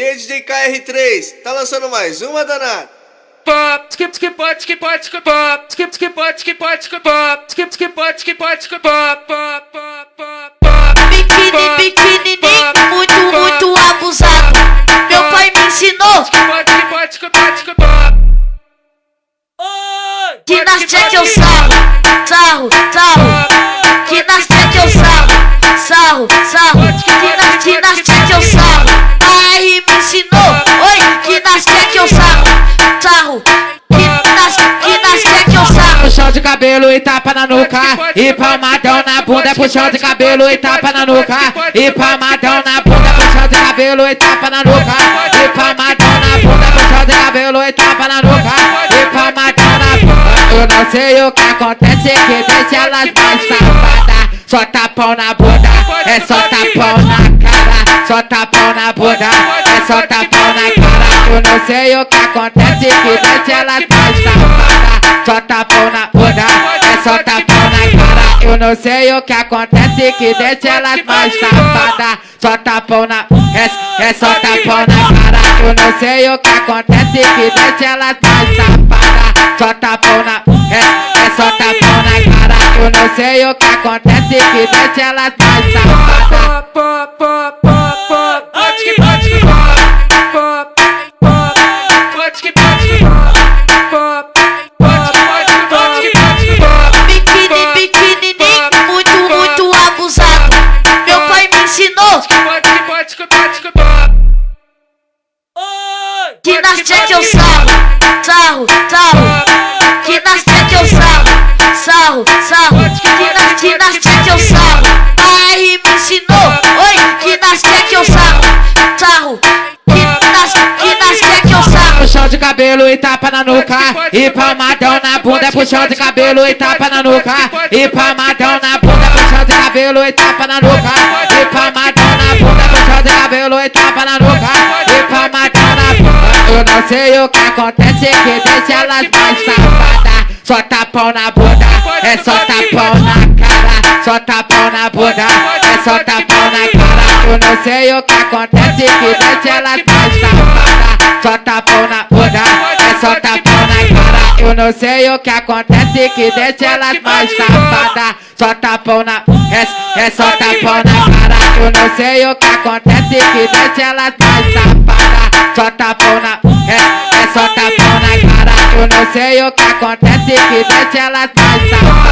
E aí, DJ KR3, tá lançando mais uma, danado? Pequenininho, muito abusado. Meu pai me ensinou que nas check eu sarro. Que nas check eu sarro. Que nas check eu sarro. Aí me ensinou, oi, que nas check eu sarro. Que nas check eu sarro. Puxão de cabelo e tapa na nuca, e palmadão na bunda. Puxão de cabelo e tapa na nuca, e palmadão na bunda. Puxão de cabelo e tapa na nuca, e palmadão na bunda. Puxão de cabelo e tapa na nuca, e palmadão na bunda. Eu não sei o que acontece, que deixa elas mais safadas. Só tapão na bunda, é só tapão na cara. Só tapão na bunda, é só tapão na cara. Eu não sei o que acontece, que deixa elas mais safadas. Só tapão na bunda, é só tapão na cara. Eu não sei o que acontece, que deixa elas mais safadas. Só tapão na, é só tapão na cara. Eu não sei o que acontece, que deixa elas mais safadas. Só tapão na, é só tapão na cara. Eu não sei o que acontece, que deixa elas mais safadas. Pequenininho, muito abusado. Meu pai me ensinou que nas check eu sarro. Que nas check eu sarro. Que nas check eu sarro. Aí me ensinou, oi, que nas check eu sarro. Que nas check eu sarro. Puxão de cabelo e tapa na nuca, e palmadão na bunda. Puxão de cabelo e tapa na nuca, e palmadão na bunda. Puxão de cabelo e tapa na nuca, e palmadão na bunda. Puxão de cabelo e tapa na nuca, e palmadão na bunda. Eu não sei o que acontece, que deixa elas mais safadas. Só tapão na bunda, é só tapão na cara. Só tapão na bunda, é só tapão na cara. Eu não sei o que acontece, que deixa elas mais safadas. Só tapão na bunda, é só tapão na cara. Eu não sei o que acontece, que deixa elas mais safadas. Só tapão na, é só tapão na cara. Eu não sei o que acontece, que deixa elas mais safadas. Só tapão na, é só tapão na cara. Eu não sei o que acontece, que deixa elas mais safadas.